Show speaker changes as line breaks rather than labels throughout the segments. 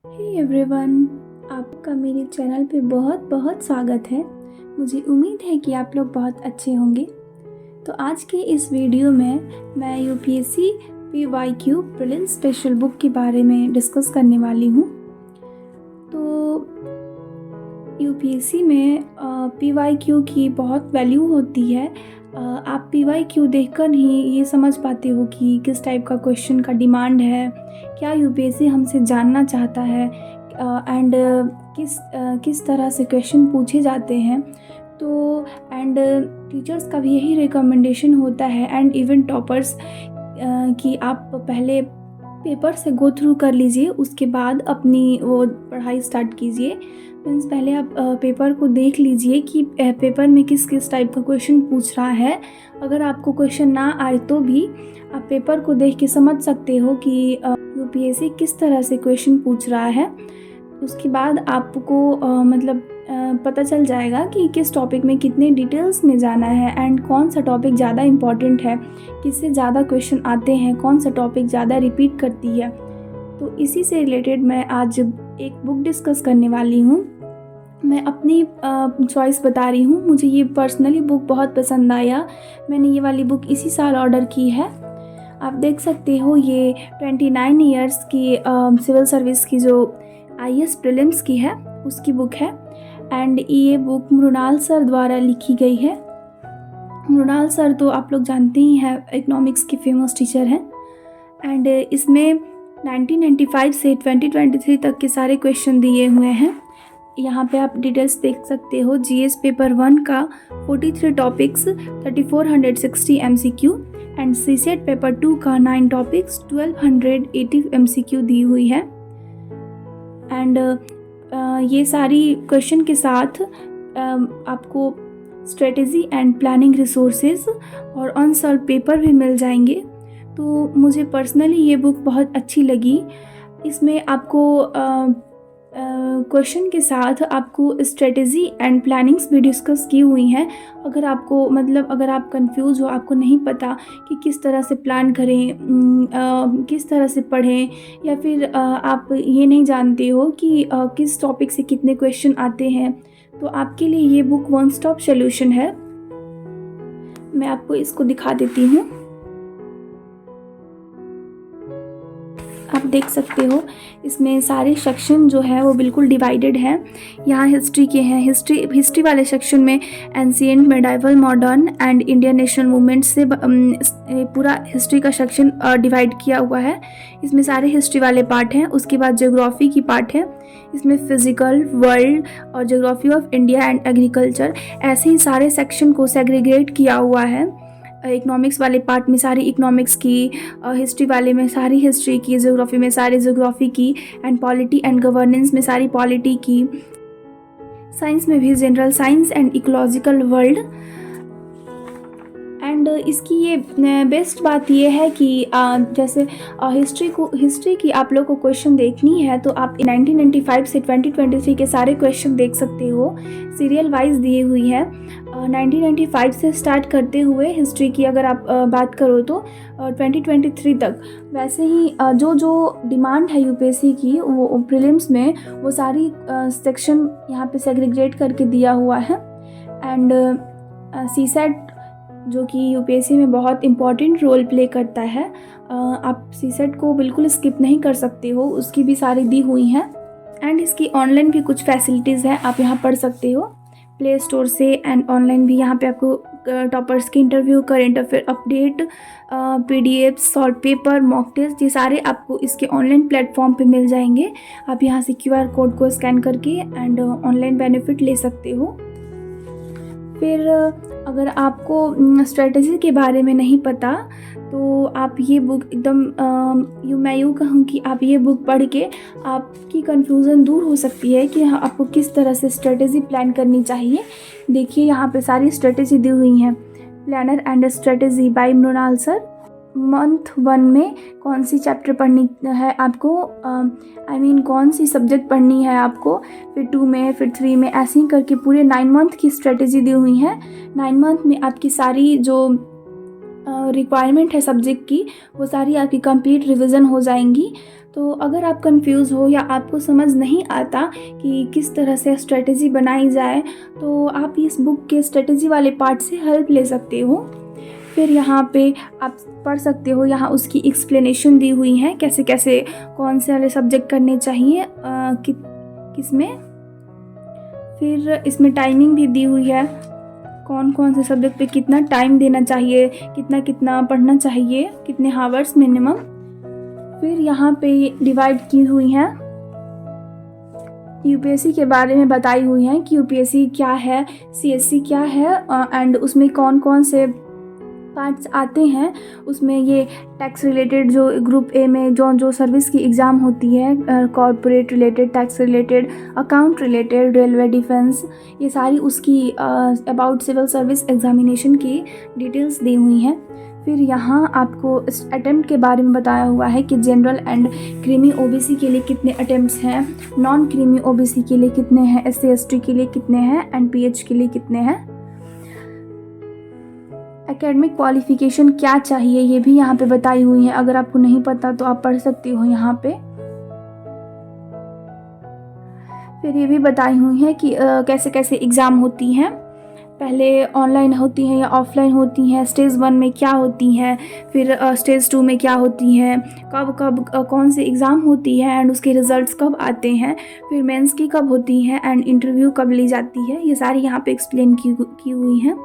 Hey everyone, आपका मेरे channel पे बहुत बहुत स्वागत है। मुझे उम्मीद है कि आप लोग बहुत अच्छे होंगे। तो आज के इस वीडियो में मैं UPSC PYQ prelims special book के बारे में डिस्कस करने वाली हूँ। तो यूपीएससी में पीवाईक्यू की बहुत वैल्यू होती है। आप पीवाईक्यू देखकर ही ये समझ पाते हो कि किस टाइप का क्वेश्चन का डिमांड है, क्या यूपीएससी हमसे जानना चाहता है एंड किस तरह से क्वेश्चन पूछे जाते हैं। तो एंड टीचर्स का भी यही रिकमेंडेशन होता है एंड इवन टॉपर्स कि आप पहले पेपर से गो थ्रू कर लीजिए, उसके बाद अपनी वो पढ़ाई स्टार्ट कीजिए। मीन्स पहले आप पेपर को देख लीजिए कि पेपर में किस किस टाइप का क्वेश्चन पूछ रहा है। अगर आपको क्वेश्चन ना आए तो भी आप पेपर को देख के समझ सकते हो कि यूपीएससी किस तरह से क्वेश्चन पूछ रहा है। उसके बाद आपको पता चल जाएगा कि किस टॉपिक में कितने डिटेल्स में जाना है एंड कौन सा टॉपिक ज़्यादा इम्पॉर्टेंट है, किससे ज़्यादा क्वेश्चन आते हैं, कौन सा टॉपिक ज़्यादा रिपीट करती है। तो इसी से रिलेटेड मैं आज एक बुक डिस्कस करने वाली हूँ। मैं अपनी चॉइस बता रही हूँ। मुझे ये पर्सनली बुक बहुत पसंद आया। मैंने ये वाली बुक इसी साल ऑर्डर की है। आप देख सकते हो ये 29 इयर्स की सिविल सर्विस की जो आईएएस प्रीलिम्स की है उसकी बुक है एंड ये बुक मृणाल सर द्वारा लिखी गई है। मृणाल सर तो आप लोग जानते ही हैं, इकोनॉमिक्स के फेमस टीचर हैं एंड इसमें 1995 से 2023 तक के सारे क्वेश्चन दिए हुए हैं। यहाँ पे आप डिटेल्स देख सकते हो। जीएस पेपर 1 का 43 topics 3460 MCQ and CSAT paper 2 का 9 टॉपिक्स 1280 एमसीक्यू दी हुई है। एंड ये सारी क्वेश्चन के साथ आपको स्ट्रेटेजी एंड प्लानिंग रिसोर्सेज और अनसॉल्व पेपर भी मिल जाएंगे। तो मुझे पर्सनली ये बुक बहुत अच्छी लगी। इसमें आपको क्वेश्चन के साथ आपको स्ट्रेटेजी एंड प्लानिंग्स भी डिस्कस की हुई हैं। अगर आपको अगर आप कंफ्यूज हो, आपको नहीं पता कि किस तरह से प्लान करें, किस तरह से पढ़ें, या फिर आप ये नहीं जानते हो कि किस टॉपिक से कितने क्वेश्चन आते हैं, तो आपके लिए ये बुक वन स्टॉप सॉल्यूशन है। मैं आपको इसको दिखा देती हूँ। आप देख सकते हो इसमें सारे सेक्शन जो है वो बिल्कुल डिवाइडेड हैं। यहाँ हिस्ट्री के हैं। हिस्ट्री वाले सेक्शन में ancient, medieval, modern and Indian national movement से पूरा हिस्ट्री का सेक्शन डिवाइड किया हुआ है। इसमें सारे हिस्ट्री वाले पार्ट हैं। उसके बाद ज्योग्राफी की पार्ट है। इसमें फिजिकल, वर्ल्ड और geography of India and agriculture, ऐसे ही सारे सेक्शन को सेग्रीगेट किया हुआ है। इकोनॉमिक्स वाले पार्ट में सारी इकोनॉमिक्स की, हिस्ट्री वाले में सारी हिस्ट्री की, ज्योग्राफी में सारी ज्योग्राफी की एंड पॉलिटी एंड गवर्नेंस में सारी पॉलिटी की, साइंस में भी general science and ecological world. And इसकी ये बेस्ट बात ये है कि जैसे हिस्ट्री की आप लोग को क्वेश्चन देखनी है तो आप 1995 से 2023 के सारे क्वेश्चन देख सकते हो। सीरियल वाइज दिए हुई है। 1995 से स्टार्ट करते हुए हिस्ट्री की अगर आप बात करो तो 2023 तक। वैसे ही जो डिमांड है यूपीएससी की वो प्रीलिम्स में वो सारी सेक्शन यहाँ पे सेग्रीगेट करके दिया हुआ है। एंड सीसेट जो कि यूपीएससी में बहुत इम्पॉर्टेंट रोल प्ले करता है, आप सीसेट को बिल्कुल स्किप नहीं कर सकते हो, उसकी भी सारी दी हुई हैं। एंड इसकी ऑनलाइन भी कुछ फैसिलिटीज़ हैं, आप यहाँ पढ़ सकते हो प्ले स्टोर से एंड ऑनलाइन भी। यहाँ पे आपको टॉपर्स के interview, current affair update, PDF, solve paper, mock test, ये सारे आपको इसके ऑनलाइन प्लेटफॉर्म पे मिल जाएंगे। आप यहाँ से क्यूआर कोड को स्कैन करके एंड ऑनलाइन बेनिफिट ले सकते हो। फिर अगर आपको स्ट्रेटजी के बारे में नहीं पता तो आप ये बुक एकदम मैं यूँ कहूँ कि आप ये बुक पढ़ के आपकी कन्फ्यूज़न दूर हो सकती है कि हाँ आपको किस तरह से स्ट्रेटजी प्लान करनी चाहिए। देखिए यहाँ पे सारी स्ट्रेटजी दी हुई हैं। Planner and strategy by Mrinal sir. Month 1 में कौन सी चैप्टर पढ़नी है आपको, कौन सी सब्जेक्ट पढ़नी है आपको, फिर 2 में, फिर 3 में, ऐसे ही करके पूरे 9 मंथ की स्ट्रेटजी दी हुई है। 9 मंथ में आपकी सारी जो रिक्वायरमेंट है सब्जेक्ट की, वो सारी आपकी कंप्लीट रिवीजन हो जाएंगी। तो अगर आप कंफ्यूज हो या आपको समझ नहीं आता कि किस तरह से स्ट्रेटजी बनाई जाए, तो आप इस बुक के स्ट्रेटजी वाले पार्ट से हेल्प ले सकते हो। फिर यहाँ पे आप पढ़ सकते हो, यहाँ उसकी एक्सप्लेनेशन दी हुई है कैसे कैसे कौन से वाले सब्जेक्ट करने चाहिए किसमें। फिर इसमें टाइमिंग भी दी हुई है, कौन कौन से सब्जेक्ट पे कितना टाइम देना चाहिए, कितना कितना पढ़ना चाहिए, कितने हावर्स मिनिमम। फिर यहाँ पे डिवाइड की हुई हैं, यूपीएससी के बारे में बताई हुई हैं कि यूपीएससी क्या है, सीएससी क्या है, एंड उसमें कौन कौन से पार्ट्स आते हैं। उसमें ये टैक्स रिलेटेड जो ग्रुप ए में जो जो सर्विस की एग्ज़ाम होती है, corporate related, tax related, account related, railway, defence, ये सारी उसकी अबाउट सिविल सर्विस एग्जामिनेशन की डिटेल्स दी हुई हैं। फिर यहाँ आपको इस अटेम्प्ट के बारे में बताया हुआ है कि जनरल एंड क्रीमी ओबीसी के लिए कितने अटेम्प्ट्स हैं, नॉन क्रीमी ओबीसी के लिए कितने हैं, एससी एसटी के लिए कितने हैं, एंड पीएच के लिए कितने हैं। एकेडमिक क्वालिफिकेशन क्या चाहिए ये भी यहाँ पे बताई हुई है, अगर आपको नहीं पता तो आप पढ़ सकते हो यहाँ पे। फिर ये भी बताई हुई है कि कैसे कैसे एग्ज़ाम होती हैं, पहले ऑनलाइन होती हैं या ऑफलाइन होती हैं, स्टेज 1 में क्या होती हैं, फिर स्टेज 2 में क्या होती हैं, कब कब कौन से एग्ज़ाम होती है, एंड उसके रिज़ल्ट्स कब आते हैं, फिर मेंस की कब होती हैं, एंड इंटरव्यू कब ली जाती है, ये सारी यहाँ पे एक्सप्लेन की हुई हैं।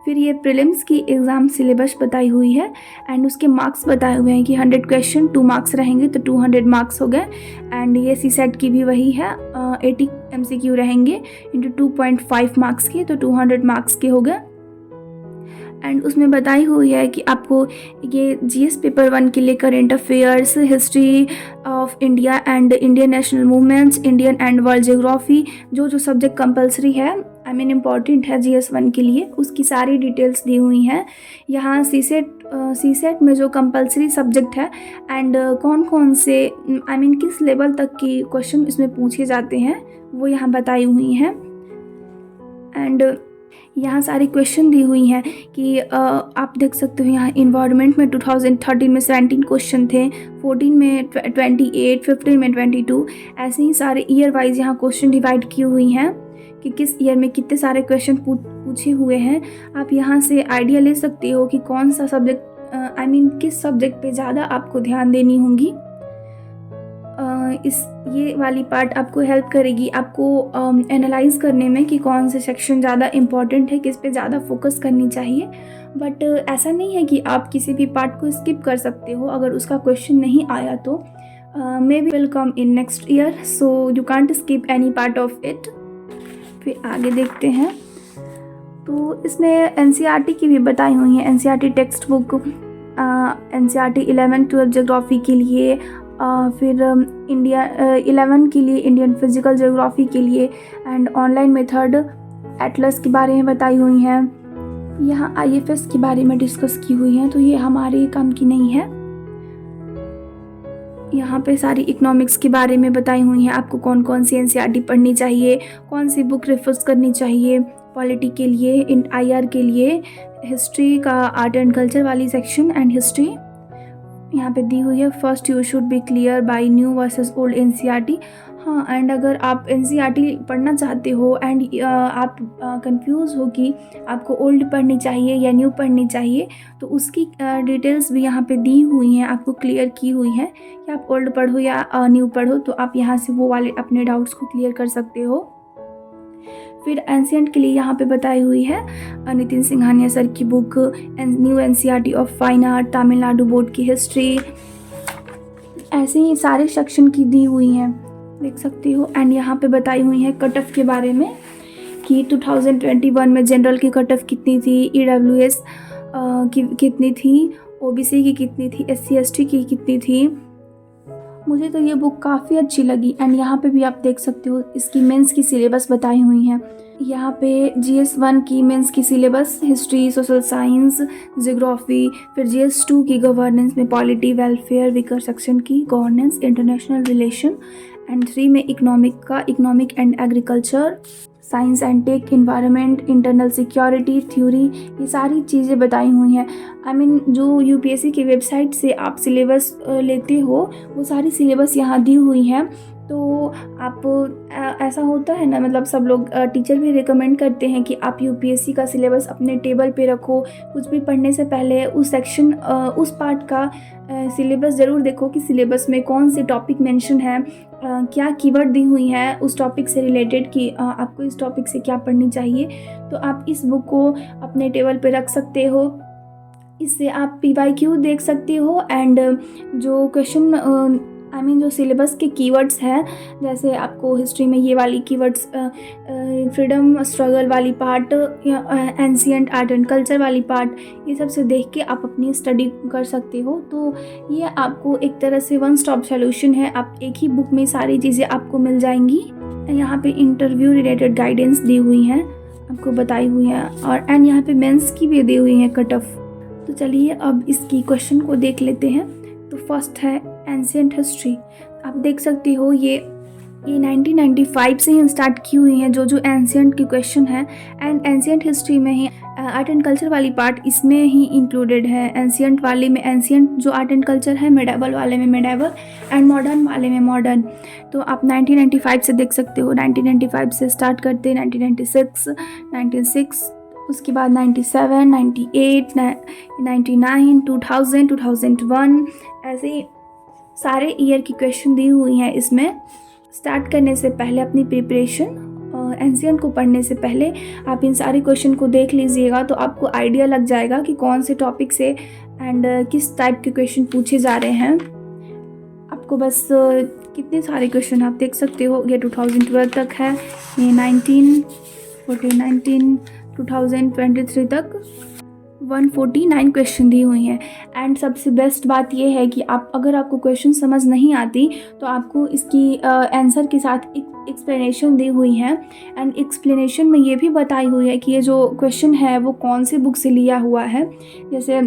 फिर ये प्रीलिम्स की एग्ज़ाम सिलेबस बताई हुई है, एंड उसके मार्क्स बताए हुए हैं कि 100 क्वेश्चन 2 मार्क्स रहेंगे तो 200 मार्क्स हो गए। एंड ये सीसेट की भी वही है, 80 MCQ रहेंगे इंटू 2.5 मार्क्स के, तो 200 मार्क्स के हो गए। एंड उसमें बताई हुई है कि आपको ये जीएस पेपर 1 के लिए current affairs, history of India and Indian national movements, Indian and world geography, जो जो सब्जेक्ट कंपलसरी है, आई मीन इम्पॉर्टेंट है जीएस 1 के लिए, उसकी सारी डिटेल्स दी हुई हैं। यहाँ सीसेट में जो कंपलसरी सब्जेक्ट है एंड कौन कौन से आई मीन किस लेवल तक की क्वेश्चन इसमें पूछे जाते हैं वो यहाँ बताई हुई हैं। एंड यहाँ सारी क्वेश्चन दी हुई हैं कि आप देख सकते हो यहाँ इन्वायरमेंट में 2013 में 17 क्वेश्चन थे, 14 में 28, 15 में 22, ऐसे ही सारे ईयर वाइज यहाँ क्वेश्चन डिवाइड की हुई हैं कि किस ईयर में कितने सारे क्वेश्चन पूछे हुए हैं। आप यहाँ से आइडिया ले सकते हो कि कौन सा सब्जेक्ट आई मीन किस सब्जेक्ट पे ज़्यादा आपको ध्यान देनी होगी। ये वाली पार्ट आपको हेल्प करेगी आपको एनालाइज करने में कि कौन से सेक्शन ज़्यादा इम्पॉर्टेंट है, किस पे ज़्यादा फोकस करनी चाहिए। बट ऐसा नहीं है कि आप किसी भी पार्ट को स्किप कर सकते हो अगर उसका क्वेश्चन नहीं आया तो। May be will come in next year, so you can't skip any part of it. फिर आगे देखते हैं, तो इसमें एनसीईआरटी की भी बताई हुई है, NCERT text book, NCERT 11-12 geography के लिए, फिर इंडिया 11 के लिए इंडियन फिजिकल ज्योग्राफी के लिए, एंड ऑनलाइन मेथड एटलस के बारे में बताई हुई हैं। यहाँ आईएफएस के बारे में डिस्कस की हुई हैं, तो ये हमारे काम की नहीं है। यहाँ पे सारी इकोनॉमिक्स के बारे में बताई हुई हैं, आपको कौन कौन सी एनसीईआरटी पढ़नी चाहिए, कौन सी बुक रेफर्स करनी चाहिए, पॉलिटी के लिए, इन आईआर के लिए, हिस्ट्री का आर्ट एंड कल्चर वाली सेक्शन एंड हिस्ट्री यहाँ पे दी हुई है। First you should be clear by new versus old NCERT. हाँ, एंड अगर आप एनसीईआरटी पढ़ना चाहते हो एंड आप कंफ्यूज हो कि आपको ओल्ड पढ़नी चाहिए या न्यू पढ़नी चाहिए, तो उसकी डिटेल्स भी यहाँ पे दी हुई हैं, आपको क्लियर की हुई है कि आप ओल्ड पढ़ो या न्यू पढ़ो, तो आप यहाँ से वो वाले अपने डाउट्स को क्लियर कर सकते हो। फिर एंशिएंट के लिए यहाँ पे बताई हुई है नितिन सिंघानिया सर की book, new NCERT of fine art, Tamil Nadu board की हिस्ट्री, ऐसे ही सारे सेक्शन की दी हुई हैं, देख सकते हो। एंड यहाँ पे बताई हुई है कट ऑफ के बारे में कि 2021 में जनरल की कट ऑफ कितनी थी, ईडब्ल्यूएस की कितनी थी, ओबीसी की कितनी थी, एससी एसटी की कितनी थी। मुझे तो ये बुक काफ़ी अच्छी लगी। एंड यहाँ पे भी आप देख सकते हो इसकी मेंस की सिलेबस बताई हुई हैं। यहाँ पे GS1 की मेंस की syllabus history, social science, geography, फिर GS2 की गवर्नेंस में पॉलिटी, वेलफेयर, विकर सेक्शन की गवर्नेंस, इंटरनेशनल रिलेशन, एंड 3 में इकोनॉमिक का economic and agriculture, science and tech, environment, internal security theory, ये सारी चीज़ें बताई हुई हैं। जो यूपीएससी की वेबसाइट से आप सिलेबस लेते हो वो सारी सिलेबस यहाँ दी हुई हैं। तो आप ऐसा होता है ना, मतलब सब लोग टीचर भी रिकमेंड करते हैं कि आप यूपीएससी का सिलेबस अपने टेबल पे रखो। कुछ भी पढ़ने से पहले उस सेक्शन उस पार्ट का सिलेबस ज़रूर देखो कि सिलेबस में कौन से टॉपिक मेंशन है, क्या कीवर्ड दी हुई है उस टॉपिक से रिलेटेड कि आपको इस टॉपिक से क्या पढ़नी चाहिए। तो आप इस बुक को अपने टेबल पे रख सकते हो। इससे आप पीवाईक्यू देख सकते हो एंड जो क्वेश्चन जो सिलेबस के कीवर्ड्स हैं, जैसे आपको हिस्ट्री में ये वाली कीवर्ड्स, फ्रीडम स्ट्रगल वाली पार्ट या एंशिएंट आर्ट एंड कल्चर वाली पार्ट, ये सब से देख के आप अपनी स्टडी कर सकते हो। तो ये आपको एक तरह से वन स्टॉप सॉल्यूशन है, आप एक ही बुक में सारी चीज़ें आपको मिल जाएंगी। यहाँ पे इंटरव्यू रिलेटेड गाइडेंस दी हुई हैं, आपको बताई हुई हैं, और यहाँ पे मेंस की भी दी हुई हैं कट ऑफ। तो चलिए अब इसकी क्वेश्चन को देख लेते हैं। तो फर्स्ट है एंशिएंट हिस्ट्री। आप देख सकते हो ये 1995 से ही स्टार्ट की हुई हैं जो एंशिएंट के क्वेश्चन हैं। एंड एंशिएंट हिस्ट्री में ही आर्ट एंड कल्चर वाली पार्ट इसमें ही इंक्लूडेड है। एंशिएंट वाले में एंशिएंट जो आर्ट एंड कल्चर है, मेडावल वाले में मेडावल एंड मॉडर्न वाले में मॉडर्न। तो आप 1995 से देख सकते हो, 1995 से स्टार्ट करते 1996, 96, उसके बाद 97, 98, 99, 2000, 2001, ऐसे सारे ईयर की क्वेश्चन दी हुई हैं इसमें। स्टार्ट करने से पहले अपनी प्रिपरेशन एंशिएंट को पढ़ने से पहले आप इन सारे क्वेश्चन को देख लीजिएगा, तो आपको आइडिया लग जाएगा कि कौन से टॉपिक से एंड किस टाइप के क्वेश्चन पूछे जा रहे हैं। आपको बस कितने सारे क्वेश्चन आप देख सकते हो, ये 2012 तक है, ये 2023 तक 149 क्वेश्चन दी हुई हैं। एंड सबसे बेस्ट बात ये है कि अगर आपको क्वेश्चन समझ नहीं आती तो आपको इसकी आंसर के साथ एक एक्सप्लेनेशन दी हुई है। एंड एक्सप्लेनेशन में ये भी बताई हुई है कि ये जो क्वेश्चन है वो कौन से बुक से लिया हुआ है। जैसे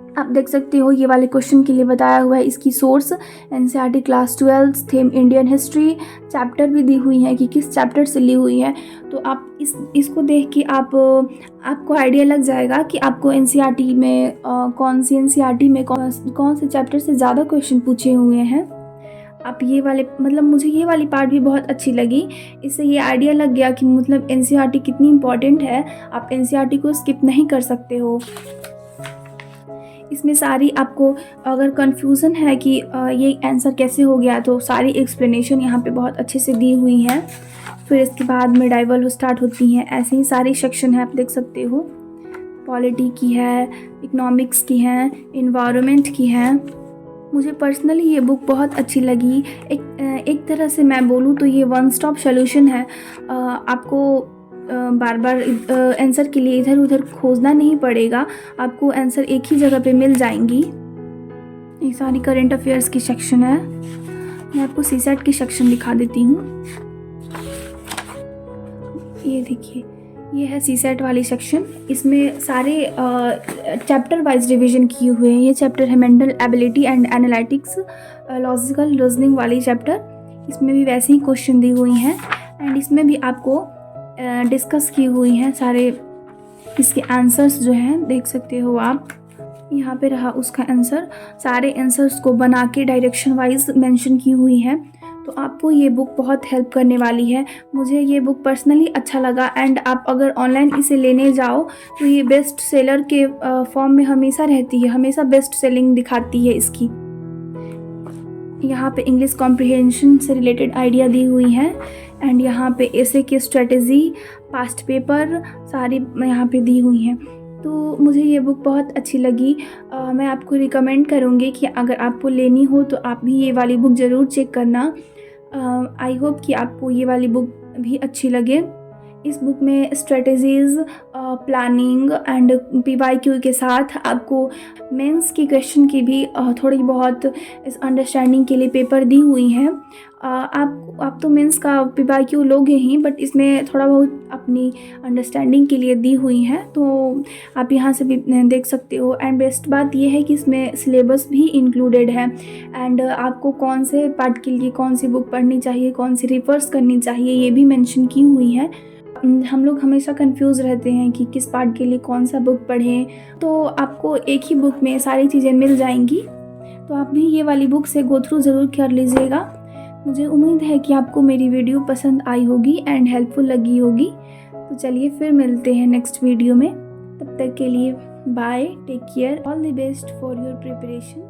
आप देख सकते हो ये वाले क्वेश्चन के लिए बताया हुआ है इसकी source NCERT class 12 theme Indian history, chapter भी दी हुई है कि किस चैप्टर से ली हुई है। तो आप इसको देख के आपको आइडिया लग जाएगा कि आपको एनसीईआरटी में कौन से चैप्टर से ज़्यादा क्वेश्चन पूछे हुए हैं। आप ये वाले मुझे ये वाली पार्ट भी बहुत अच्छी लगी। इससे ये आइडिया लग गया कि एनसीईआरटी कितनी इम्पॉर्टेंट है, आप एनसीईआरटी को स्किप नहीं कर सकते हो। इसमें सारी आपको अगर कन्फ्यूज़न है कि ये आंसर कैसे हो गया, तो सारी एक्सप्लेनेशन यहाँ पे बहुत अच्छे से दी हुई है। फिर इसके बाद मिडाइवल स्टार्ट होती हैं, ऐसे ही सारी सेक्शन है आप देख सकते हो। पॉलिटी की है, इकोनॉमिक्स की है, इन्वायरमेंट की है। मुझे पर्सनली ये बुक बहुत अच्छी लगी। एक तरह से मैं बोलूँ तो ये वन स्टॉप सॉल्यूशन है। आपको बार बार आंसर के लिए इधर उधर खोजना नहीं पड़ेगा, आपको आंसर एक ही जगह पे मिल जाएंगी। ये सारी करंट अफेयर्स की सेक्शन है। मैं आपको सीसेट की सेक्शन दिखा देती हूँ। ये देखिए, ये है सीसेट वाली सेक्शन। इसमें सारे चैप्टर वाइज रिवीजन किए हुए हैं। ये चैप्टर है mental ability and analytics, logical reasoning वाली चैप्टर। इसमें भी वैसे ही क्वेश्चन दी हुई हैं एंड इसमें भी आपको डिस्कस की हुई हैं सारे इसके आंसर्स जो हैं, देख सकते हो आप। यहाँ पे रहा उसका आंसर, सारे आंसर्स को बना के डायरेक्शन वाइज मेंशन की हुई है। तो आपको ये बुक बहुत हेल्प करने वाली है। मुझे ये बुक पर्सनली अच्छा लगा। एंड आप अगर ऑनलाइन इसे लेने जाओ तो ये बेस्ट सेलर के फॉर्म में हमेशा रहती है, हमेशा बेस्ट सेलिंग दिखाती है इसकी। यहाँ पे इंग्लिश कॉम्प्रिहेंशन से रिलेटेड आइडिया दी हुई है एंड यहाँ पे एसे की स्ट्रेटजी, पास्ट पेपर सारी यहाँ पे दी हुई हैं। तो मुझे ये बुक बहुत अच्छी लगी। मैं आपको रिकमेंड करूँगी कि अगर आपको लेनी हो तो आप भी ये वाली बुक ज़रूर चेक करना। आई होप कि आपको ये वाली बुक भी अच्छी लगे। इस बुक में स्ट्रेटजीज़, प्लानिंग एंड पीवाईक्यू के साथ आपको मेंस की क्वेश्चन की भी थोड़ी बहुत इस अंडरस्टैंडिंग के लिए पेपर दी हुई हैं। आप तो मेंस का पीवाईक्यू लोगे ही, बट इसमें थोड़ा बहुत अपनी अंडरस्टैंडिंग के लिए दी हुई हैं, तो आप यहाँ से भी देख सकते हो। एंड बेस्ट बात ये है कि इसमें सिलेबस भी इंक्लूडेड है एंड आपको कौन से पार्ट के लिए कौन सी बुक पढ़नी चाहिए, कौन सी रिफर्स करनी चाहिए, ये भी मेंशन की हुई है। हम लोग हमेशा कंफ्यूज रहते हैं कि किस पार्ट के लिए कौन सा बुक पढ़ें, तो आपको एक ही बुक में सारी चीज़ें मिल जाएंगी। तो आप भी ये वाली बुक से गो थ्रू ज़रूर कर लीजिएगा। मुझे उम्मीद है कि आपको मेरी वीडियो पसंद आई होगी एंड हेल्पफुल लगी होगी। तो चलिए फिर मिलते हैं नेक्स्ट वीडियो में। तब तक के लिए bye, take care, all the best for your preparation.